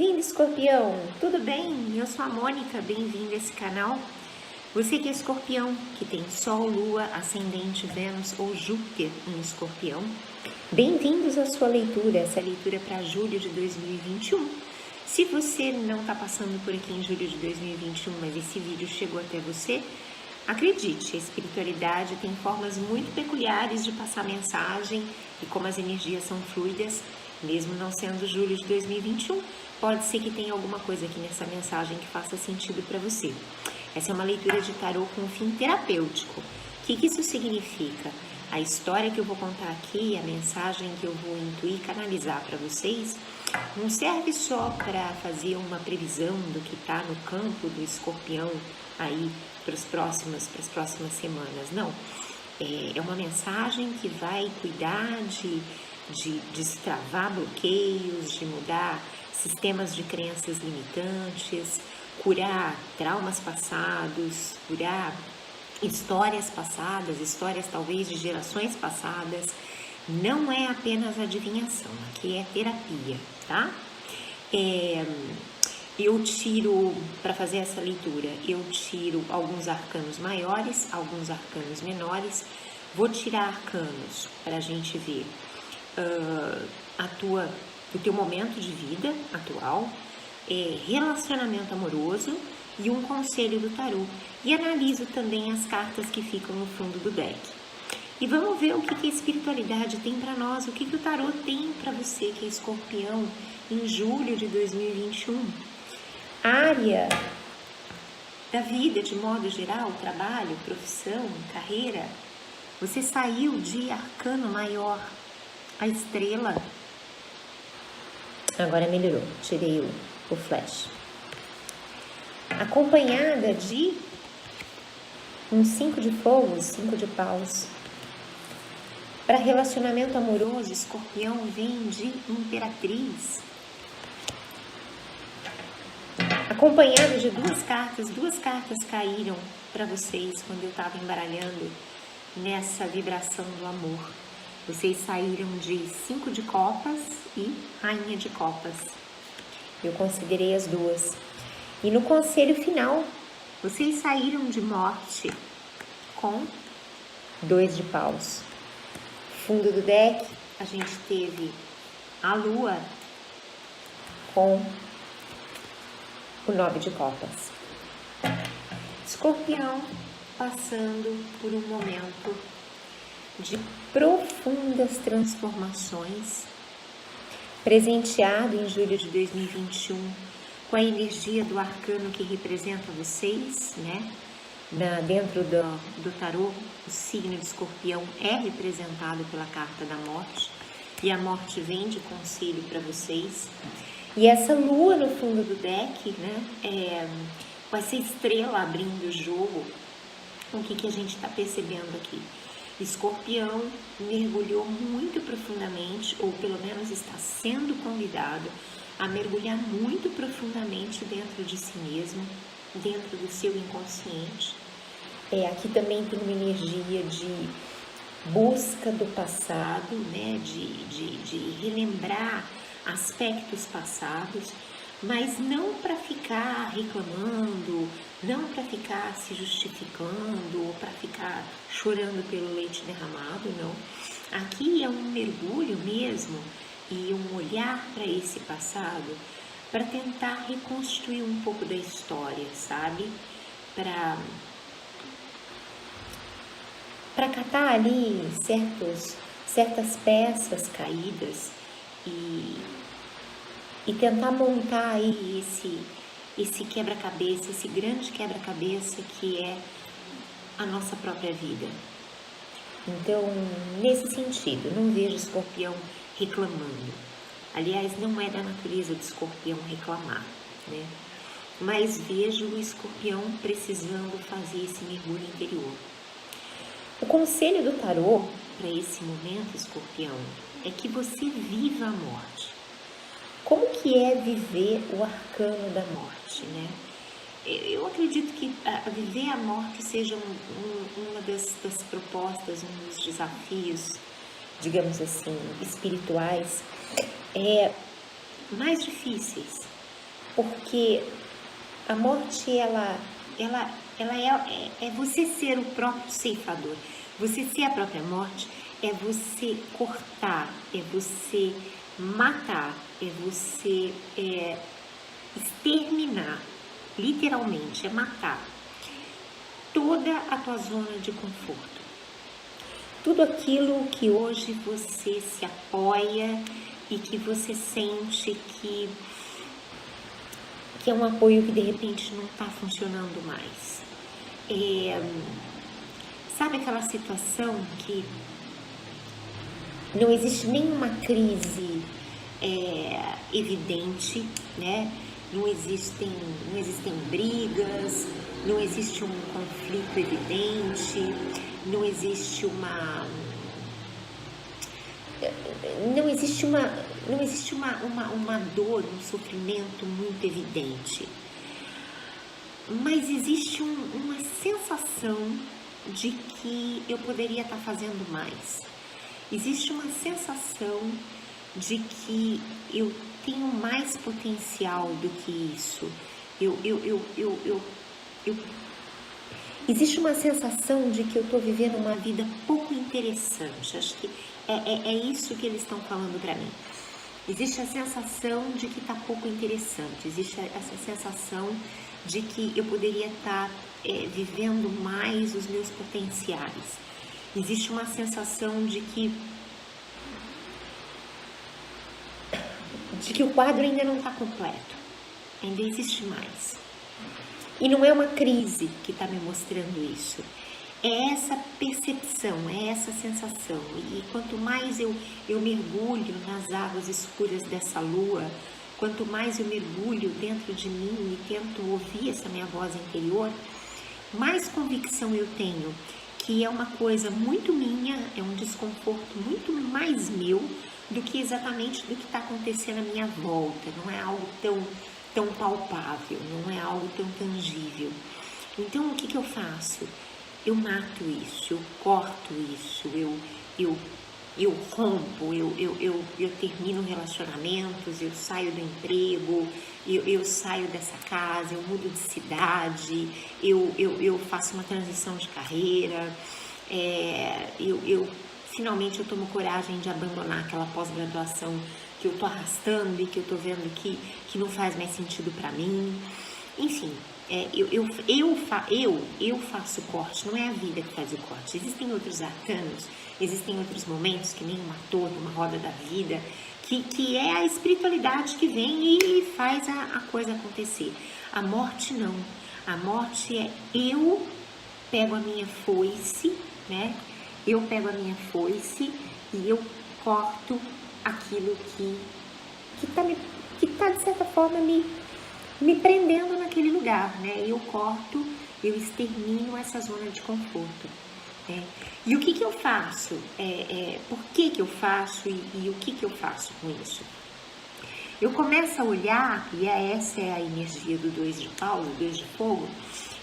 Bem-vindo, Escorpião! Tudo bem? Eu sou a Mônica, bem-vindo a esse canal. Você que é Escorpião, que tem Sol, Lua, Ascendente, Vênus ou Júpiter em Escorpião, bem-vindos à sua leitura, essa leitura para julho de 2021. Se você não está passando por aqui em julho de 2021, mas esse vídeo chegou até você, acredite, a espiritualidade tem formas muito peculiares de passar mensagem e como as energias são fluidas, mesmo não sendo julho de 2021, pode ser que tenha alguma coisa aqui nessa mensagem que faça sentido para você. Essa é uma leitura de tarô com fim terapêutico. O que isso significa? A história que eu vou contar aqui, a mensagem que eu vou intuir, canalizar para vocês, não serve só para fazer uma previsão do que está no campo do Escorpião aí para as próximas semanas, não. É uma mensagem que vai cuidar de destravar bloqueios, de mudar sistemas de crenças limitantes, curar traumas passados, curar histórias passadas, histórias talvez de gerações passadas. Não é apenas adivinhação, aqui é terapia, tá? Eu tiro, para fazer essa leitura, eu tiro alguns arcanos maiores, alguns arcanos menores. Vou tirar arcanos para a gente ver o teu momento de vida atual, relacionamento amoroso e um conselho do tarô. E analiso também as cartas que ficam no fundo do deck. E vamos ver o que a espiritualidade tem para nós, o que o tarô tem para você que é Escorpião em julho de 2021. Área da vida de modo geral, trabalho, profissão, carreira. Você saiu de arcano maior, a estrela. Agora melhorou, tirei o flash. Acompanhada de um 5 de fogo, 5 de paus. Para relacionamento amoroso, Escorpião vem de Imperatriz. Acompanhado de duas cartas caíram para vocês quando eu estava embaralhando nessa vibração do amor. Vocês saíram de 5 de copas e Rainha de copas. Eu considerei as duas. E no conselho final, vocês saíram de morte com 2 de paus. Fundo do deck, a gente teve a Lua com o 9 de copas. Escorpião passando por um momento de profundas transformações, presenteado em julho de 2021 com a energia do arcano que representa vocês, né? Dentro do tarô, o signo de Escorpião é representado pela carta da morte, e a morte vem de conselho para vocês. E essa lua no fundo do deck, né? Com essa estrela abrindo o jogo, o que a gente está percebendo aqui? Escorpião mergulhou muito profundamente, ou pelo menos está sendo convidado a mergulhar muito profundamente dentro de si mesmo, dentro do seu inconsciente. Aqui também tem uma energia de busca do passado, né? de relembrar aspectos passados, mas não para ficar reclamando, não para ficar se justificando, ou para ficar chorando pelo leite derramado, não. Aqui é um mergulho mesmo e um olhar para esse passado, para tentar reconstruir um pouco da história, sabe? Para catar ali certas peças caídas e tentar montar aí esse quebra-cabeça, esse grande quebra-cabeça que é a nossa própria vida. Então, nesse sentido, não vejo Escorpião reclamando. Aliás, não é da natureza do Escorpião reclamar, né? Mas vejo o Escorpião precisando fazer esse mergulho interior. O conselho do tarô para esse momento, Escorpião, é que você viva a morte. Como que é viver o arcano da morte, né? Eu acredito que viver a morte seja uma das propostas, um dos desafios, digamos assim, espirituais, mais difíceis. porque a morte, ela é você ser o próprio ceifador. Você ser a própria morte é você cortar, é você matar, é você exterminar, literalmente, é matar toda a tua zona de conforto. Tudo aquilo que hoje você se apoia e que você sente que é um apoio que de repente não está funcionando mais. Sabe aquela situação que não existe nenhuma crise evidente, né? Não existem brigas, não existe um conflito evidente, não existe uma dor, um sofrimento muito evidente, mas existe uma sensação de que eu poderia estar fazendo mais. Existe uma sensação de que eu tenho mais potencial do que isso. Existe uma sensação de que eu estou vivendo uma vida pouco interessante. Acho que é isso que eles estão falando para mim. Existe a sensação de que está pouco interessante. Existe essa sensação de que eu poderia estar vivendo mais os meus potenciais. Existe uma sensação de que o quadro ainda não está completo. Ainda existe mais. E não é uma crise que está me mostrando isso. É essa percepção, é essa sensação. E quanto mais eu mergulho nas águas escuras dessa lua, quanto mais eu mergulho dentro de mim e tento ouvir essa minha voz interior, mais convicção eu tenho que é uma coisa muito minha, é um desconforto muito mais meu do que exatamente do que está acontecendo à minha volta. Não é algo tão palpável, não é algo tão tangível. Então, o que eu faço? Eu mato isso, eu corto isso, eu rompo, eu termino relacionamentos, eu saio do emprego, eu saio dessa casa, eu mudo de cidade, eu faço uma transição de carreira, finalmente eu tomo coragem de abandonar aquela pós-graduação que eu tô arrastando e que eu tô vendo que não faz mais sentido para mim. Enfim, eu faço o corte, não é a vida que faz o corte. Existem outros arcanos, existem outros momentos, que nem uma torre, uma roda da vida, que é a espiritualidade que vem e faz a coisa acontecer. A morte não. A morte é eu pego a minha foice, né? Eu pego a minha foice e eu corto aquilo que tá de certa forma me prendendo naquele lugar, né? Eu corto, eu extermino essa zona de conforto, né? E o que eu faço? Por que eu faço e o que eu faço com isso? Eu começo a olhar, e essa é a energia do 2 de paus, 2 de fogo,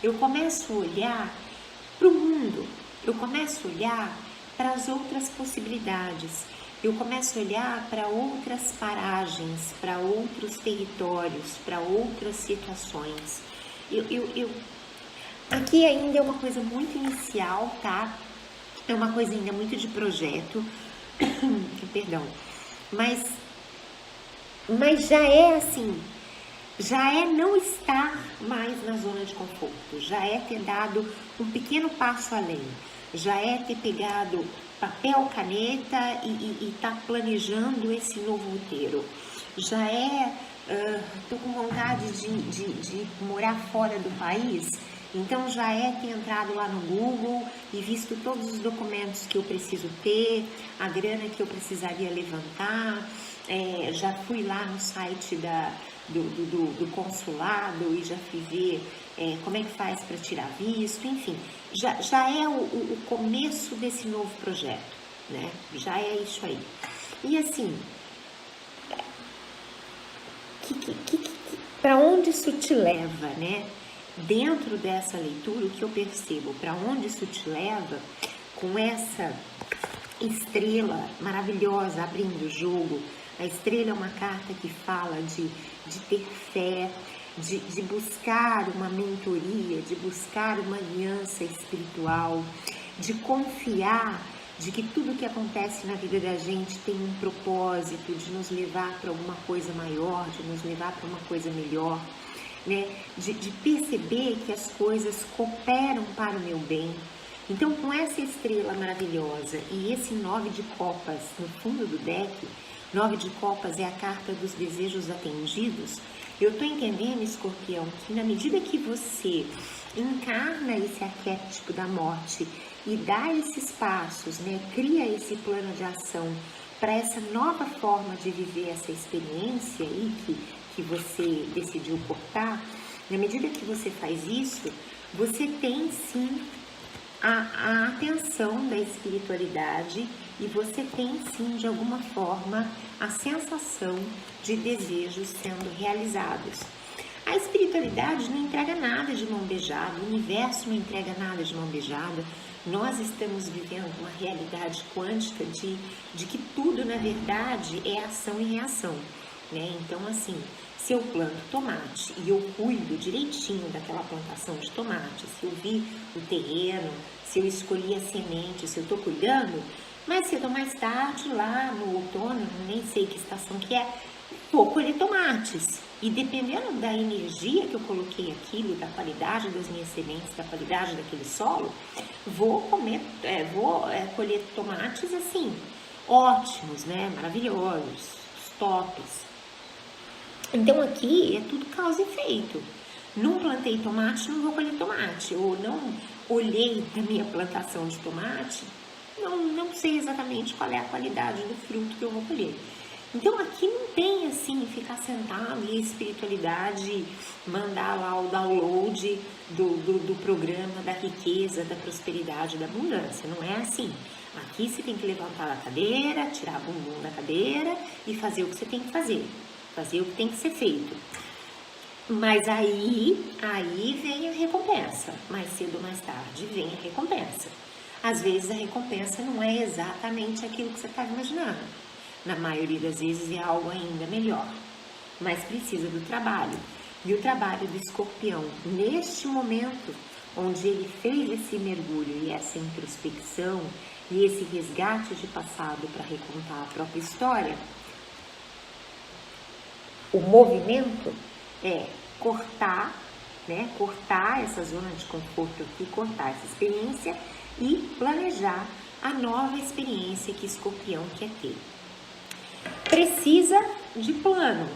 eu começo a olhar para o mundo, eu começo a olhar para as outras possibilidades, eu começo a olhar para outras paragens, para outros territórios, para outras situações. Aqui ainda é uma coisa muito inicial, tá? É uma coisa ainda muito de projeto, perdão, mas já é assim, já é não estar mais na zona de conforto, já é ter dado um pequeno passo além, já é ter pegado papel, caneta e tá planejando esse novo roteiro. Já tô com vontade de morar fora do país, então já é ter entrado lá no Google e visto todos os documentos que eu preciso ter, a grana que eu precisaria levantar, já fui lá no site do consulado e já fui ver como é que faz para tirar visto, enfim, já é o começo desse novo projeto, né? Já é isso aí. E assim, para onde isso te leva, né? Dentro dessa leitura, o que eu percebo, para onde isso te leva, com essa estrela maravilhosa abrindo o jogo, A estrela é uma carta que fala de ter fé, de buscar uma mentoria, de buscar uma aliança espiritual, de confiar de que tudo que acontece na vida da gente tem um propósito, de nos levar para alguma coisa maior, de nos levar para uma coisa melhor, né? De perceber que as coisas cooperam para o meu bem. Então, com essa estrela maravilhosa e esse 9 de copas no fundo do deck, 9 de copas é a carta dos desejos atendidos. Eu estou entendendo, Escorpião, que na medida que você encarna esse arquétipo da morte e dá esses passos, né, cria esse plano de ação para essa nova forma de viver essa experiência aí que você decidiu cortar, na medida que você faz isso, você tem sim a atenção da espiritualidade e você tem sim, de alguma forma, a sensação de desejos sendo realizados. A espiritualidade não entrega nada de mão beijada, o universo não entrega nada de mão beijada. Nós estamos vivendo uma realidade quântica de que tudo, na verdade, é ação e reação, né? Então, assim, se eu planto tomate e eu cuido direitinho daquela plantação de tomate, se eu vi o terreno, se eu escolhi a semente, se eu estou cuidando, mais cedo ou mais tarde, lá no outono, nem sei que estação que é, vou colher tomates. E dependendo da energia que eu coloquei aquilo, da qualidade das minhas sementes, da qualidade daquele solo, vou colher tomates assim, ótimos, né? Maravilhosos, tops. Então aqui é tudo causa e efeito. Não plantei tomate, não vou colher tomate. Ou não olhei da minha plantação de tomate, não sei exatamente qual é a qualidade do fruto que eu vou colher. Então aqui não tem assim, ficar sentado e a espiritualidade mandar lá o download do programa da riqueza, da prosperidade, da abundância. Não é assim. Aqui você tem que levantar a cadeira, tirar a bumbum da cadeira e fazer o que você tem que fazer. Fazer o que tem que ser feito. Mas aí vem a recompensa. Mais cedo ou mais tarde vem a recompensa. Às vezes a recompensa não é exatamente aquilo que você está imaginando. Na maioria das vezes é algo ainda melhor. Mas precisa do trabalho. E o trabalho do escorpião, neste momento, onde ele fez esse mergulho e essa introspecção e esse resgate de passado para recontar a própria história, o movimento é cortar, né? Cortar essa zona de conforto aqui, cortar essa experiência e planejar a nova experiência que Escorpião quer ter. Precisa de plano,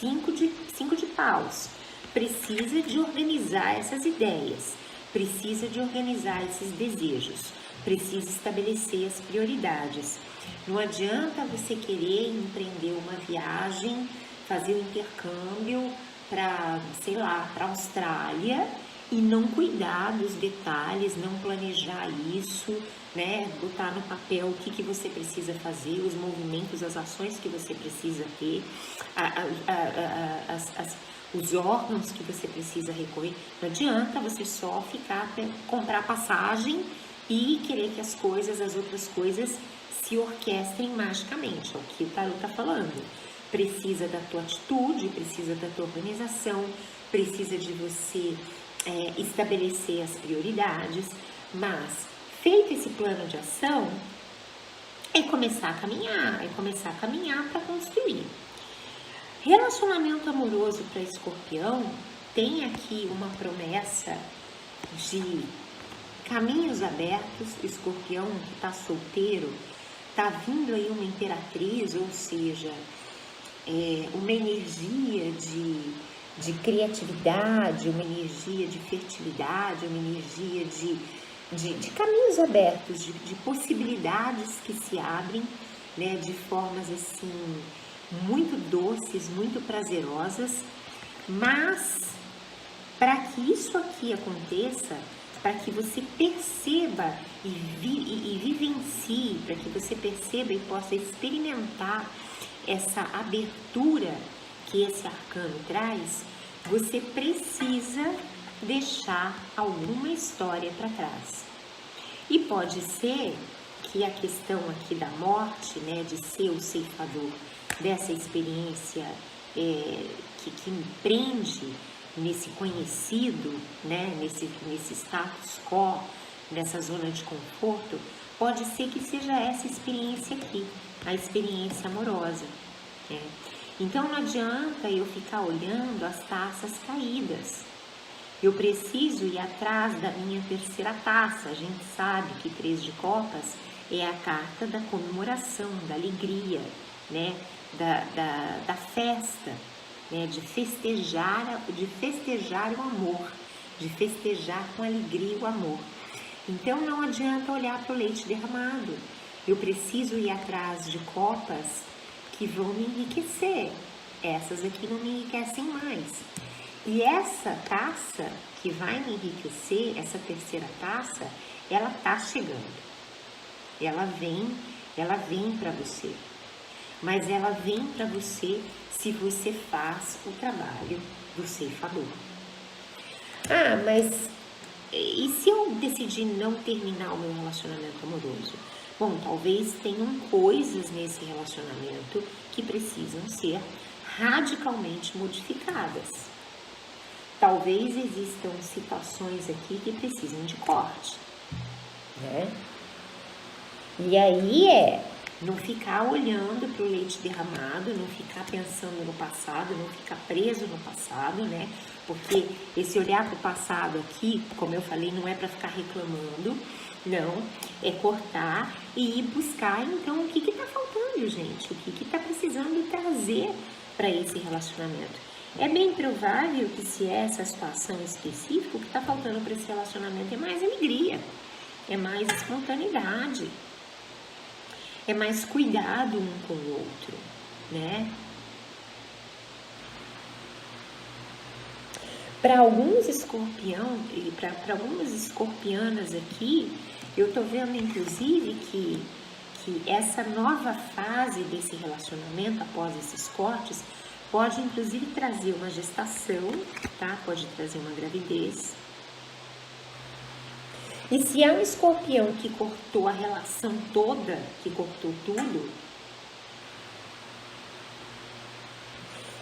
5 de paus, precisa de organizar essas ideias, precisa de organizar esses desejos, precisa estabelecer as prioridades. Não adianta você querer empreender uma viagem, fazer um intercâmbio para, sei lá, para a Austrália e não cuidar dos detalhes, não planejar isso, né? Botar no papel o que você precisa fazer, os movimentos, as ações que você precisa ter, os órgãos que você precisa recorrer. Não adianta você só comprar passagem e querer que as outras coisas se orquestrem magicamente. É o que o tarô está falando. Precisa da tua atitude, precisa da tua organização, precisa de você estabelecer as prioridades, mas feito esse plano de ação, é começar a caminhar para construir. Relacionamento amoroso para Escorpião tem aqui uma promessa de caminhos abertos. Escorpião que está solteiro, está vindo aí uma imperatriz, ou seja, uma energia de criatividade, uma energia de fertilidade, uma energia de caminhos abertos, de possibilidades que se abrem, né, de formas assim muito doces, muito prazerosas, mas para que isso aqui aconteça, para que você perceba e vivencie, para que você perceba e possa experimentar essa abertura que esse arcano traz, você precisa deixar alguma história para trás. E pode ser que a questão aqui da morte, né, de ser o ceifador dessa experiência que me prende nesse conhecido, né? nesse status quo, nessa zona de conforto, pode ser que seja essa experiência aqui, a experiência amorosa. Né? Então não adianta eu ficar olhando as taças caídas. Eu preciso ir atrás da minha terceira taça. A gente sabe que 3 de copas é a carta da comemoração, da alegria, né? da festa, né? de festejar o amor, de festejar com alegria o amor. Então não adianta olhar para o leite derramado. Eu preciso ir atrás de copas que vão me enriquecer. Essas aqui não me enriquecem mais. E essa taça que vai me enriquecer, essa terceira taça, ela tá chegando. Ela vem para você. Mas ela vem para você se você faz o trabalho do ceifador. Ah, mas e se eu decidir não terminar o meu relacionamento amoroso? Bom, talvez tenham coisas nesse relacionamento que precisam ser radicalmente modificadas. Talvez existam situações aqui que precisam de corte, né? E aí não ficar olhando para o leite derramado, não ficar pensando no passado, não ficar preso no passado, né? Porque esse olhar para o passado aqui, como eu falei, não é para ficar reclamando, não, é cortar e ir buscar, então, o que está faltando, gente? O que está precisando trazer para esse relacionamento? É bem provável que, se é essa situação específica, o que está faltando para esse relacionamento é mais alegria, é mais espontaneidade, é mais cuidado um com o outro, né? Para alguns escorpião e para algumas escorpianas aqui, eu tô vendo inclusive que essa nova fase desse relacionamento após esses cortes pode inclusive trazer uma gestação, tá? Pode trazer uma gravidez. E se é um escorpião que cortou a relação toda, que cortou tudo,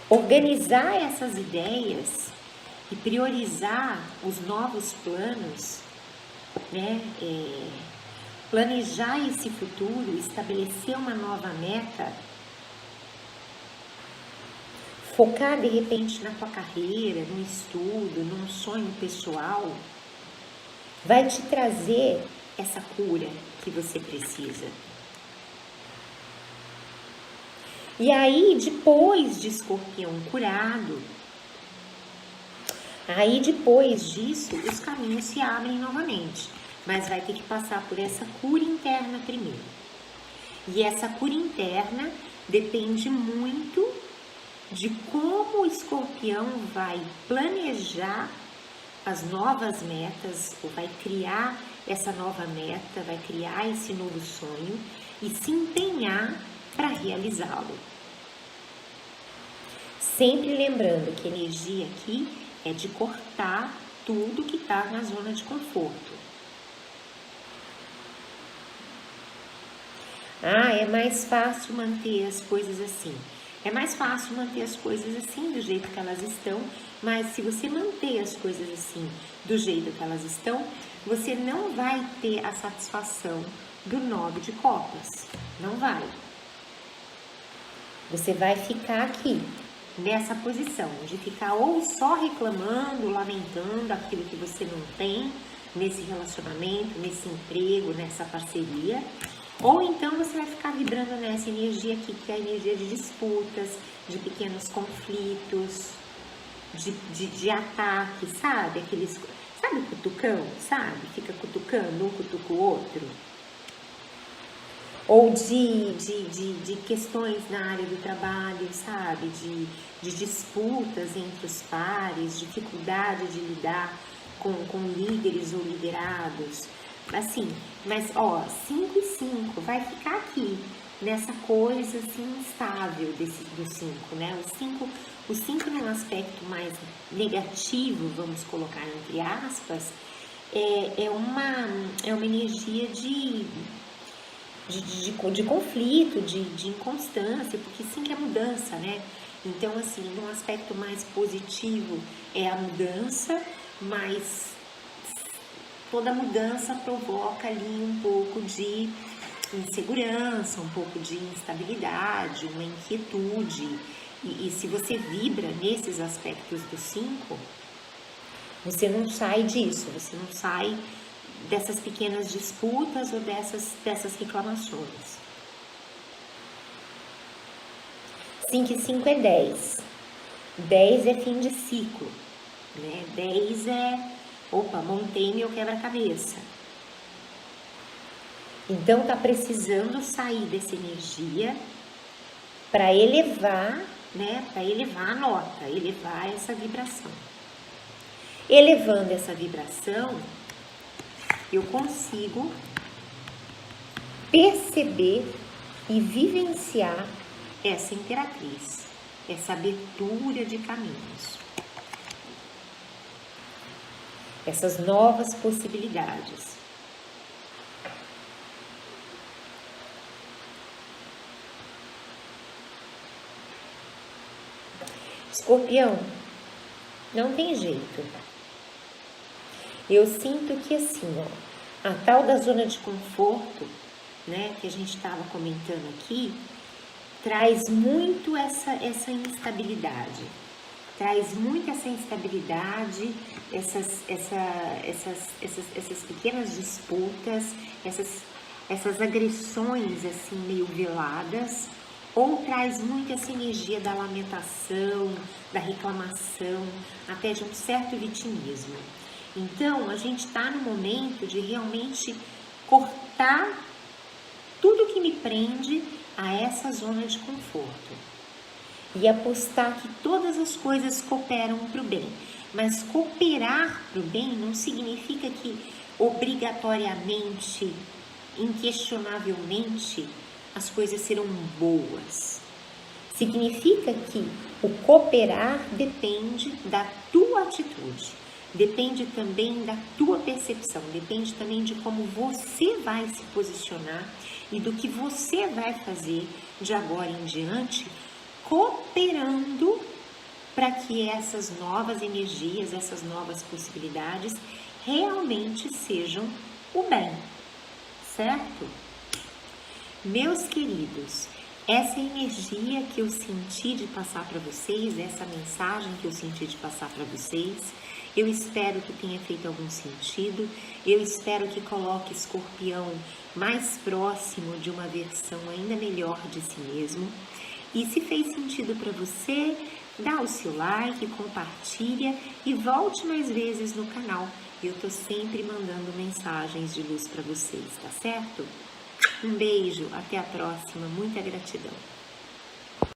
organizar essas ideias e priorizar os novos planos, né? Planejar esse futuro, estabelecer uma nova meta, focar de repente na tua carreira, no estudo, num sonho pessoal, vai te trazer essa cura que você precisa. E aí, depois de escorpião curado, aí depois disso, os caminhos se abrem novamente. Mas vai ter que passar por essa cura interna primeiro. E essa cura interna depende muito de como o escorpião vai planejar as novas metas, ou vai criar essa nova meta, vai criar esse novo sonho e se empenhar para realizá-lo. Sempre lembrando que a energia aqui é de cortar tudo que está na zona de conforto. Ah, é mais fácil manter as coisas assim. É mais fácil manter as coisas assim, do jeito que elas estão, mas se você manter as coisas assim, do jeito que elas estão, você não vai ter a satisfação do 9 de copas. Não vai. Você vai ficar aqui, nessa posição, de ficar ou só reclamando, lamentando aquilo que você não tem nesse relacionamento, nesse emprego, nessa parceria, ou então você vai ficar vibrando nessa energia aqui, que é a energia de disputas, de pequenos conflitos, de ataque, sabe? Sabe o cutucão, sabe? Fica cutucando, um cutuca o outro. Ou de questões na área do trabalho, sabe? De disputas entre os pares, dificuldade de lidar com líderes ou liderados. Assim, mas ó, 5 e 5, vai ficar aqui, nessa coisa assim instável do 5, né? O 5 num aspecto mais negativo, vamos colocar entre aspas, é uma energia de conflito, de inconstância, porque sim que é mudança, né? Então, assim, num aspecto mais positivo é a mudança, mas toda mudança provoca ali um pouco de insegurança, um pouco de instabilidade, uma inquietude. E se você vibra nesses aspectos do 5, você não sai disso, você não sai dessas pequenas disputas ou dessas reclamações. 5 e 5 é 10. 10 é fim de ciclo, né? 10 é, opa, montei meu quebra-cabeça. Então tá precisando sair dessa energia para elevar, né? Para elevar a nota, elevar essa vibração. Elevando essa vibração, eu consigo perceber e vivenciar essa imperatriz, essa abertura de caminhos, essas novas possibilidades. Escorpião, não tem jeito. Eu sinto que assim, ó, a tal da zona de conforto, né, que a gente estava comentando aqui, traz muito essa instabilidade. Traz muito essa instabilidade, essas pequenas disputas, essas agressões assim meio veladas, ou traz muito essa energia da lamentação, da reclamação, até de um certo vitimismo. Então, a gente está no momento de realmente cortar tudo que me prende a essa zona de conforto e apostar que todas as coisas cooperam para o bem. Mas cooperar para o bem não significa que obrigatoriamente, inquestionavelmente, as coisas serão boas. Significa que o cooperar depende da tua atitude, depende também da tua percepção, depende também de como você vai se posicionar e do que você vai fazer de agora em diante, cooperando para que essas novas energias, essas novas possibilidades realmente sejam o bem, certo? Meus queridos, essa energia que eu senti de passar para vocês, essa mensagem que eu senti de passar para vocês, eu espero que tenha feito algum sentido, eu espero que coloque Escorpião mais próximo de uma versão ainda melhor de si mesmo. E se fez sentido para você, dá o seu like, compartilha e volte mais vezes no canal. Eu tô sempre mandando mensagens de luz para vocês, tá certo? Um beijo, até a próxima, muita gratidão.